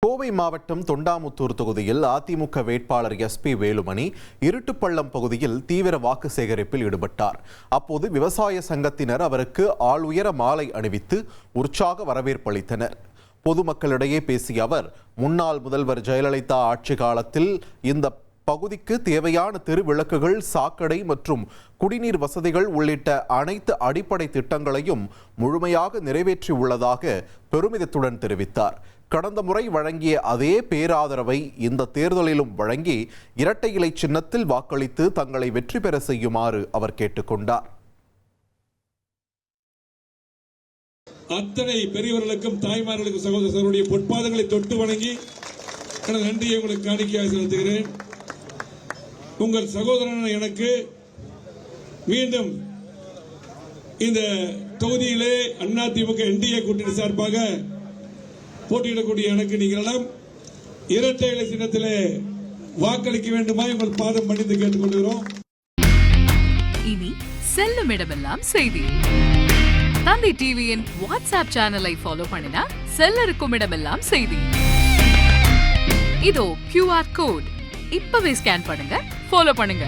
கோவை மாவட்டம் தொண்டாமுத்தூர் தொகுதியில் அதிமுக வேட்பாளர் SP வேலுமணி இருட்டுப்பள்ளம் பகுதியில் தீவிர வாக்கு சேகரிப்பில் ஈடுபட்டார். அப்போது விவசாய சங்கத்தினர் அவருக்கு ஆளுயர மாலை அணிவித்து உற்சாக வரவேற்பு அளித்தனர். பொதுமக்களிடையே பேசிய அவர், முன்னாள் முதல்வர் ஜெயலலிதா ஆட்சி காலத்தில் இந்த பகுதிக்கு தேவையான தெரு விளக்குகள், சாக்கடை மற்றும் குடிநீர் வசதிகள் உள்ளிட்ட அனைத்து அடிப்படை திட்டங்களையும் முழுமையாக நிறைவேற்றி உள்ளதாக பெருமிதத்துடன் தெரிவித்தார். கடந்த முறை வழங்கிய அதே பேராதரவை இந்த தேர்தலிலும் வழங்கி இரட்டை இலை சின்னத்தில் வாக்களித்து தங்களை வெற்றி பெற செய்யுமாறு அவர் கேட்டுக்கொண்டார். அத்தனை பெரியவர்களுக்கும் தாய்மார்களுக்கும் சகோதரர்களுடைய பொற்பாதங்களை தொட்டு வணங்கி எனது நன்றியை உங்களுக்கு காணிக்கையாக செலுத்துகிறேன். உங்கள் சகோதரன் எனக்கு மீண்டும் இந்த தொகுதியிலே அதிமுக NDA கூட்டணி சார்பாக போட்டியிடக்கூடிய எனக்கு நீங்கள் எல்லாம் இரட்டை இலை சின்னத்திலே வாக்களிக்க வேண்டுமா உங்கள் பாதம் பணிந்து கேட்டுக்கொள்கிறோம். இனி செல்லும் இடமெல்லாம் செய்தி. தந்தை டிவியின் வாட்ஸ்அப் சேனலை ஃபாலோ பண்ணினா செல்லருக்கும் இடமெல்லாம் செய்தி. இதோ QR கோட் இப்பவே ஸ்கேன் பண்ணுங்க, ஃபாலோ பண்ணுங்க.